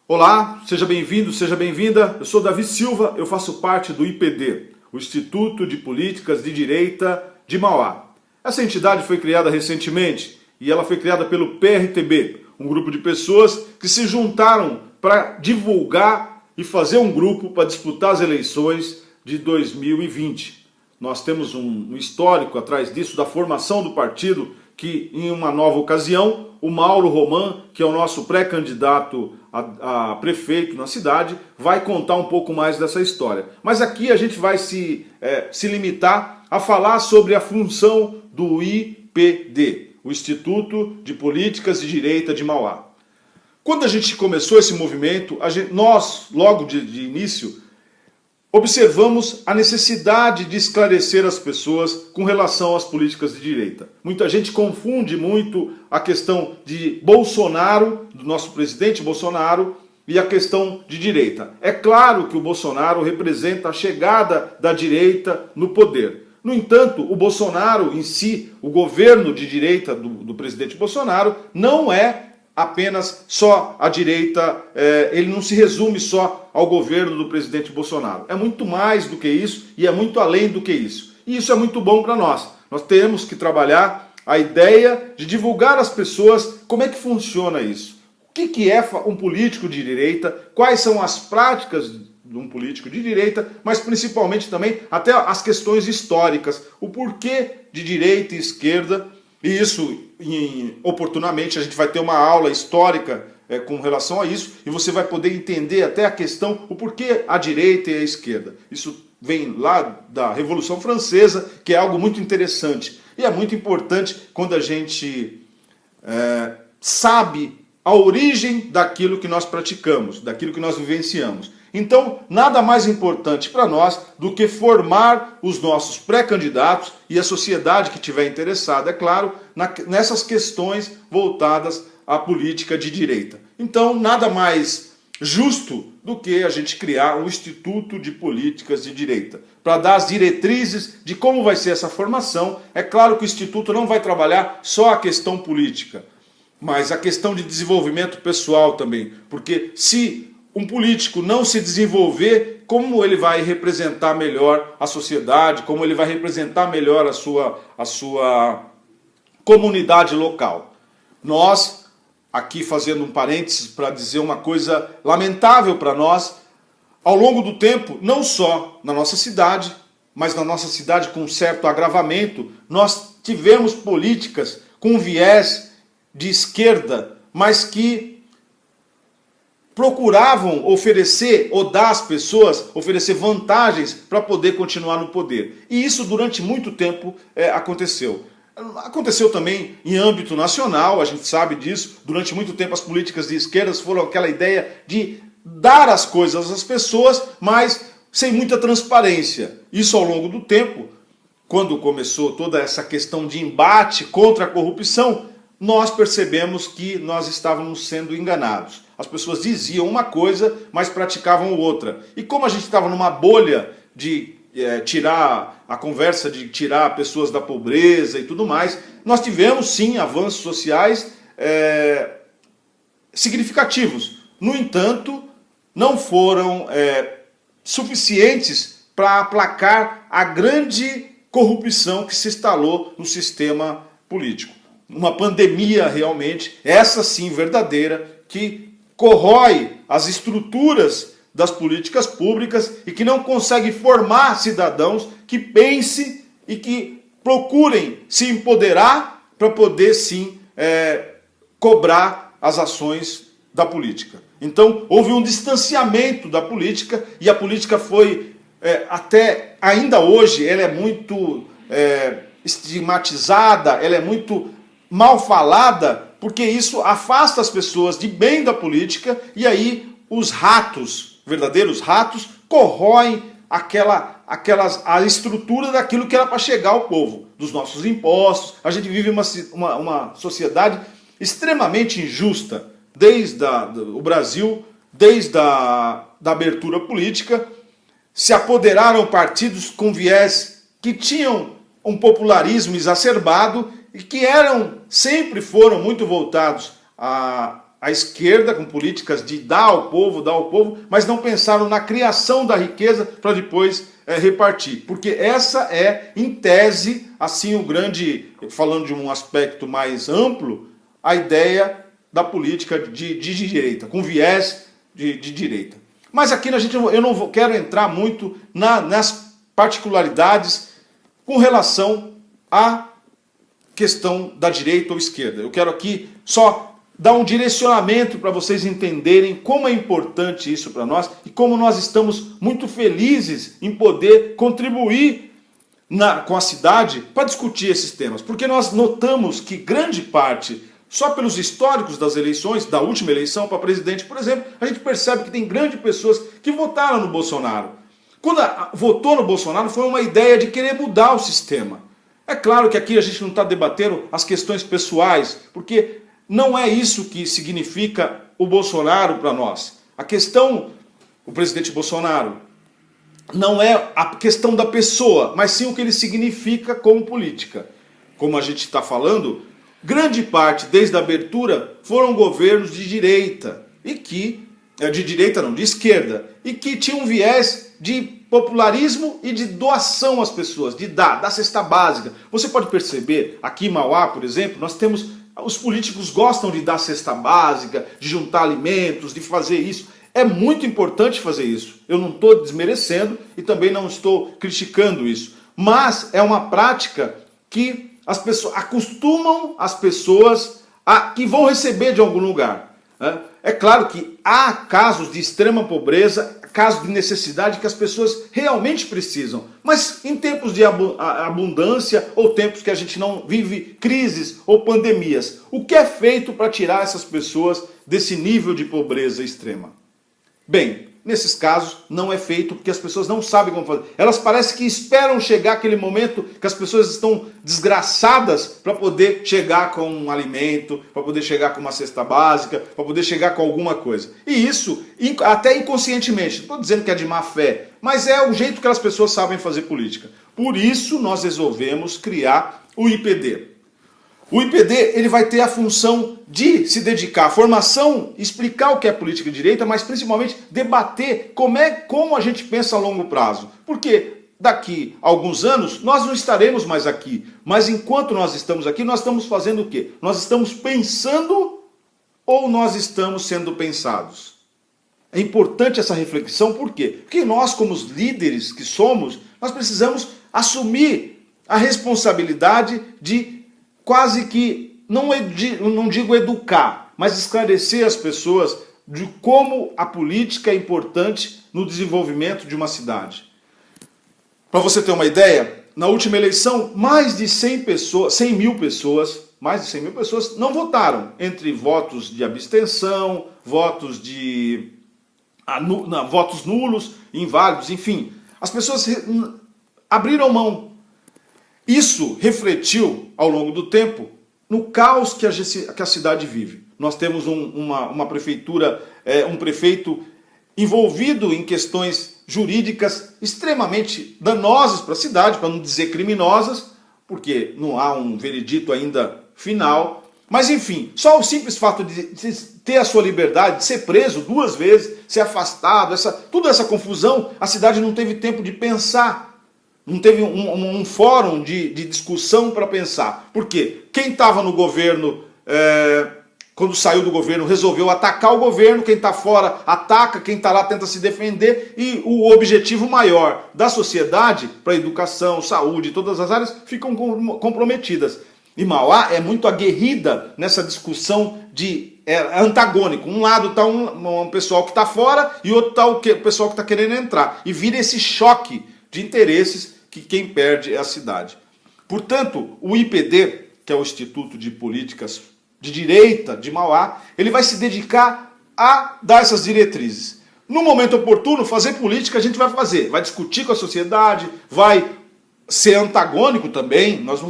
Olá, seja bem-vindo, seja bem-vinda. Eu sou Davi Silva, eu faço parte do IPD, o Instituto de Políticas de Direita de Mauá. Essa entidade foi criada recentemente e ela foi criada pelo PRTB, um grupo de pessoas que se juntaram para divulgar e fazer um grupo para disputar as eleições de 2020. Nós temos um histórico atrás disso, da formação do partido, que em uma nova ocasião, o Mauro Roman, que é o nosso pré-candidato a prefeito na cidade, vai contar um pouco mais dessa história. Mas aqui a gente vai se limitar a falar sobre a função do IPD, o Instituto de Políticas de Direita de Mauá. Quando a gente começou esse movimento, nós, logo de início, observamos a necessidade de esclarecer as pessoas com relação às políticas de direita. Muita gente confunde muito a questão de Bolsonaro, do nosso presidente Bolsonaro, e a questão de direita. É claro que o Bolsonaro representa a chegada da direita no poder. No entanto, o Bolsonaro em si, o governo de direita do presidente Bolsonaro, não é apenas só a direita, ele não se resume só ao governo do presidente Bolsonaro. É muito mais do que isso e é muito além do que isso. E isso é muito bom para nós. Nós temos que trabalhar a ideia de divulgar às pessoas como é que funciona isso. O que é um político de direita, quais são as práticas de um político de direita, mas principalmente também até as questões históricas, o porquê de direita e esquerda. E isso, oportunamente, a gente vai ter uma aula histórica com relação a isso, e você vai poder entender até a questão, o porquê a direita e a esquerda. Isso vem lá da Revolução Francesa, que é algo muito interessante. E é muito importante quando a gente sabe a origem daquilo que nós praticamos, daquilo que nós vivenciamos. Então, nada mais importante para nós do que formar os nossos pré-candidatos e a sociedade que estiver interessada, é claro, nessas questões voltadas à política de direita. Então, nada mais justo do que a gente criar um Instituto de Políticas de Direita, para dar as diretrizes de como vai ser essa formação. É claro que o Instituto não vai trabalhar só a questão política, mas a questão de desenvolvimento pessoal também, porque se um político não se desenvolver, como ele vai representar melhor a sociedade, como ele vai representar melhor a sua comunidade local. Nós, aqui fazendo um parênteses para dizer uma coisa lamentável para nós, ao longo do tempo, não só na nossa cidade, mas na nossa cidade com um certo agravamento, nós tivemos políticas com viés de esquerda, mas que procuravam oferecer ou dar às pessoas, oferecer vantagens para poder continuar no poder. E isso durante muito tempo aconteceu. Aconteceu também em âmbito nacional, a gente sabe disso. Durante muito tempo as políticas de esquerdas foram aquela ideia de dar as coisas às pessoas, mas sem muita transparência. Isso ao longo do tempo, quando começou toda essa questão de embate contra a corrupção, nós percebemos que nós estávamos sendo enganados. As pessoas diziam uma coisa, mas praticavam outra. E como a gente estava numa bolha de tirar a conversa, de tirar pessoas da pobreza e tudo mais, nós tivemos sim avanços sociais significativos. No entanto, não foram suficientes para aplacar a grande corrupção que se instalou no sistema político. Uma pandemia realmente, essa sim verdadeira, que corrói as estruturas das políticas públicas e que não consegue formar cidadãos que pensem e que procurem se empoderar para poder sim cobrar as ações da política. Então houve um distanciamento da política e a política foi, até ainda hoje, ela é muito estigmatizada, ela é muito mal falada, porque isso afasta as pessoas de bem da política e aí os ratos, verdadeiros ratos, corroem a estrutura daquilo que era para chegar ao povo, dos nossos impostos. A gente vive uma sociedade extremamente injusta, desde o Brasil, desde a abertura política, se apoderaram partidos com viés que tinham um popularismo exacerbado e que sempre foram muito voltados a esquerda com políticas de dar ao povo, mas não pensaram na criação da riqueza para depois repartir. Porque essa é, em tese, assim o grande, falando de um aspecto mais amplo, a ideia da política de direita, com viés de direita. Mas aqui eu não quero entrar muito nas particularidades com relação à questão da direita ou esquerda. Eu quero aqui só dar um direcionamento para vocês entenderem como é importante isso para nós e como nós estamos muito felizes em poder contribuir com a cidade para discutir esses temas. Porque nós notamos que grande parte, só pelos históricos das eleições, da última eleição para presidente, por exemplo, a gente percebe que tem grandes pessoas que votaram no Bolsonaro. Quando votou no Bolsonaro foi uma ideia de querer mudar o sistema. É claro que aqui a gente não está debatendo as questões pessoais, porque não é isso que significa o Bolsonaro para nós. A questão, o presidente Bolsonaro, não é a questão da pessoa, mas sim o que ele significa como política. Como a gente está falando, grande parte, desde a abertura, foram governos de direita, de esquerda, e que tinham um viés de popularismo e de doação às pessoas, de dar cesta básica. Você pode perceber, aqui em Mauá, por exemplo, nós temos, os políticos gostam de dar cesta básica, de juntar alimentos, de fazer isso. É muito importante fazer isso. Eu não estou desmerecendo e também não estou criticando isso. Mas é uma prática que as pessoas acostumam as pessoas que vão receber de algum lugar. É claro que há casos de extrema pobreza, casos de necessidade que as pessoas realmente precisam. Mas em tempos de abundância ou tempos que a gente não vive crises ou pandemias, o que é feito para tirar essas pessoas desse nível de pobreza extrema? Bem, nesses casos não é feito porque as pessoas não sabem como fazer. Elas parecem que esperam chegar aquele momento que as pessoas estão desgraçadas para poder chegar com um alimento, para poder chegar com uma cesta básica, para poder chegar com alguma coisa. E isso até inconscientemente, não estou dizendo que é de má fé, mas é o jeito que as pessoas sabem fazer política. Por isso nós resolvemos criar o IPD. O IPD ele vai ter a função de se dedicar à formação, explicar o que é política de direita, mas principalmente debater como a gente pensa a longo prazo. Porque daqui a alguns anos nós não estaremos mais aqui, mas enquanto nós estamos aqui, nós estamos fazendo o quê? Nós estamos pensando ou nós estamos sendo pensados? É importante essa reflexão, por quê? Porque nós, como os líderes que somos, nós precisamos assumir a responsabilidade de quase que, não digo educar, mas esclarecer as pessoas de como a política é importante no desenvolvimento de uma cidade. Para você ter uma ideia, na última eleição, mais de 100 mil pessoas não votaram, entre votos de abstenção, votos nulos, inválidos, enfim. As pessoas abriram mão. Isso refletiu, ao longo do tempo, no caos que a cidade vive. Nós temos uma prefeitura, um prefeito envolvido em questões jurídicas extremamente danosas para a cidade, para não dizer criminosas, porque não há um veredito ainda final. Mas enfim, só o simples fato de ter a sua liberdade, de ser preso 2 vezes, ser afastado, toda essa confusão, a cidade não teve tempo de pensar. Não teve um fórum de discussão para pensar. Por quê? Quem estava no governo, quando saiu do governo, resolveu atacar o governo. Quem está fora ataca, quem está lá tenta se defender. E o objetivo maior da sociedade, para a educação, saúde, todas as áreas, ficam comprometidas. E Mauá é muito aguerrida nessa discussão antagônico. Um lado está um pessoal que está fora e outro está o pessoal que está querendo entrar. E vira esse choque de interesses que quem perde é a cidade. Portanto, o IPD, que é o Instituto de Políticas de Direita de Mauá, ele vai se dedicar a dar essas diretrizes. No momento oportuno, fazer política a gente vai fazer. Vai discutir com a sociedade, vai ser antagônico também. Nós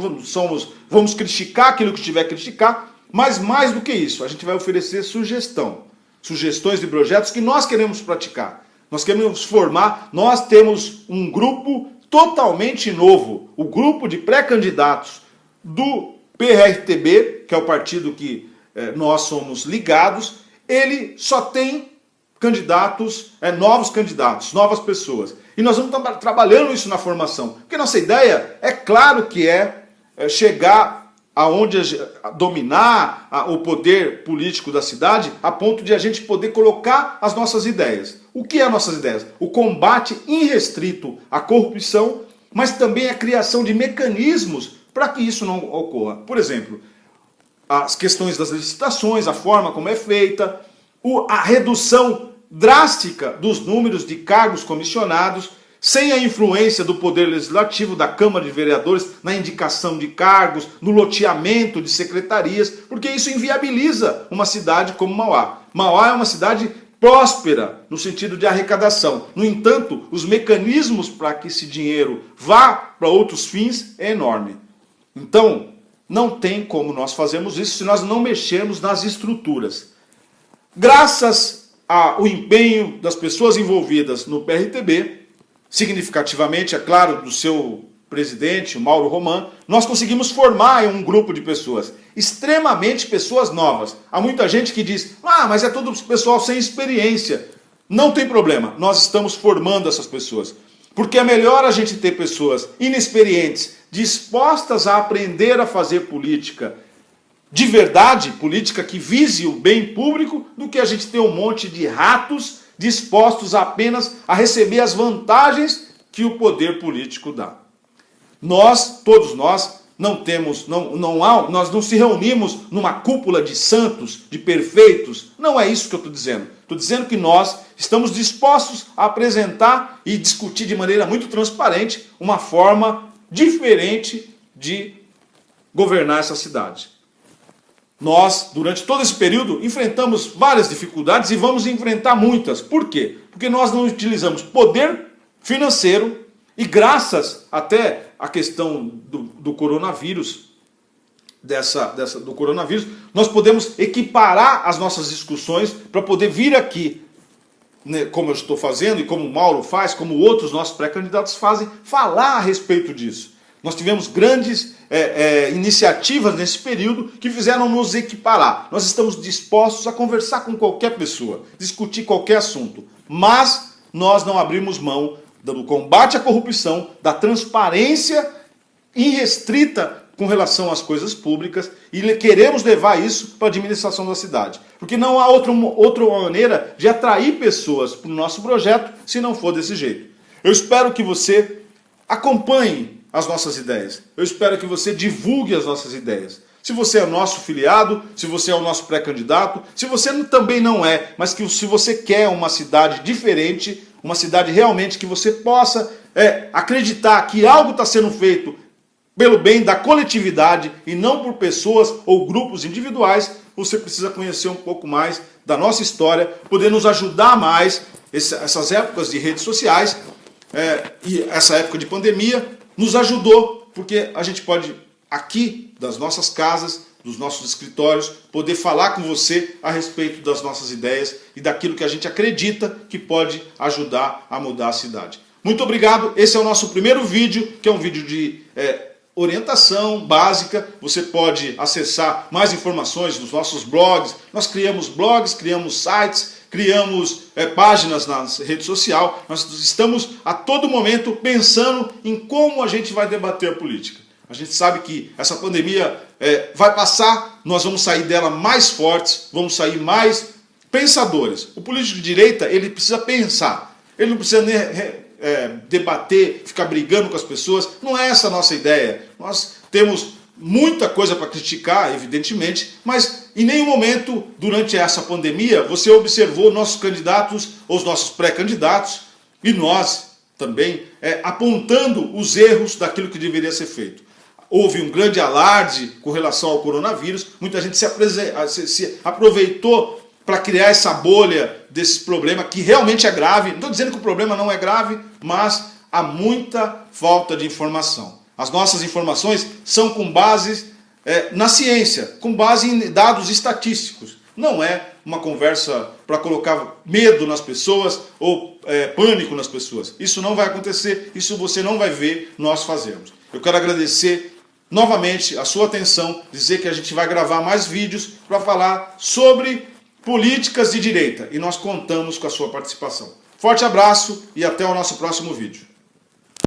vamos criticar aquilo que tiver que criticar, mas mais do que isso, a gente vai oferecer sugestões de projetos que nós queremos praticar. Nós queremos formar, nós temos um grupo totalmente novo, o grupo de pré-candidatos do PRTB, que é o partido que nós somos ligados, ele só tem candidatos, novos candidatos, novas pessoas. E nós vamos estar trabalhando isso na formação. Porque nossa ideia, é claro que é chegar aonde dominar o poder político da cidade, a ponto de a gente poder colocar as nossas ideias. O que é nossas ideias? O combate irrestrito à corrupção, mas também a criação de mecanismos para que isso não ocorra. Por exemplo, as questões das licitações, a forma como é feita, a redução drástica dos números de cargos comissionados, sem a influência do Poder Legislativo, da Câmara de Vereadores, na indicação de cargos, no loteamento de secretarias, porque isso inviabiliza uma cidade como Mauá. Mauá é uma cidade próspera no sentido de arrecadação. No entanto, os mecanismos para que esse dinheiro vá para outros fins é enorme. Então, não tem como nós fazermos isso se nós não mexermos nas estruturas. Graças ao empenho das pessoas envolvidas no PRTB, significativamente, é claro, do seu presidente, o Mauro Román, nós conseguimos formar um grupo de pessoas, extremamente pessoas novas. Há muita gente que diz, mas é todo pessoal sem experiência. Não tem problema, nós estamos formando essas pessoas. Porque é melhor a gente ter pessoas inexperientes, dispostas a aprender a fazer política de verdade, política que vise o bem público, do que a gente ter um monte de ratos dispostos apenas a receber as vantagens que o poder político dá. Todos nós, nós não se reunimos numa cúpula de santos, de perfeitos. Não é isso que eu estou dizendo. Estou dizendo que nós estamos dispostos a apresentar e discutir de maneira muito transparente uma forma diferente de governar essa cidade. Nós, durante todo esse período, enfrentamos várias dificuldades e vamos enfrentar muitas. Por quê? Porque nós não utilizamos poder financeiro e graças até à questão do coronavírus, do coronavírus, nós podemos equiparar as nossas discussões para poder vir aqui, né, como eu estou fazendo e como o Mauro faz, como outros nossos pré-candidatos fazem, falar a respeito disso. Nós tivemos grandes iniciativas nesse período que fizeram nos equiparar. Nós estamos dispostos a conversar com qualquer pessoa, discutir qualquer assunto, mas nós não abrimos mão do combate à corrupção, da transparência irrestrita com relação às coisas públicas e queremos levar isso para a administração da cidade. Porque não há outra maneira de atrair pessoas para o nosso projeto se não for desse jeito. Eu espero que você acompanhe as nossas ideias. Eu espero que você divulgue as nossas ideias. Se você é nosso filiado, se você é o nosso pré-candidato, se você também não é, mas que se você quer uma cidade diferente, uma cidade realmente que você possa acreditar que algo está sendo feito pelo bem da coletividade e não por pessoas ou grupos individuais, você precisa conhecer um pouco mais da nossa história, poder nos ajudar mais essas épocas de redes sociais e essa época de pandemia nos ajudou, porque a gente pode, aqui, das nossas casas, dos nossos escritórios, poder falar com você a respeito das nossas ideias e daquilo que a gente acredita que pode ajudar a mudar a cidade. Muito obrigado, esse é o nosso primeiro vídeo, que é um vídeo de orientação básica. Você pode acessar mais informações nos nossos blogs. Nós criamos blogs, criamos sites, criamos páginas na rede social. Nós estamos a todo momento pensando em como a gente vai debater a política. A gente sabe que essa pandemia vai passar, nós vamos sair dela mais fortes, vamos sair mais pensadores. O político de direita, ele precisa pensar, ele não precisa debater, ficar brigando com as pessoas. Não é essa a nossa ideia. Nós temos muita coisa para criticar, evidentemente, mas em nenhum momento durante essa pandemia você observou nossos candidatos ou os nossos pré-candidatos e nós também apontando os erros daquilo que deveria ser feito. Houve um grande alarde com relação ao coronavírus, muita gente se aproveitou para criar essa bolha desse problema que realmente é grave. Não estou dizendo que o problema não é grave, mas há muita falta de informação. As nossas informações são com base na ciência, com base em dados estatísticos. Não é uma conversa para colocar medo nas pessoas ou pânico nas pessoas. Isso não vai acontecer, isso você não vai ver nós fazermos. Eu quero agradecer novamente a sua atenção, dizer que a gente vai gravar mais vídeos para falar sobre Políticas de Direita, e nós contamos com a sua participação. Forte abraço e até o nosso próximo vídeo.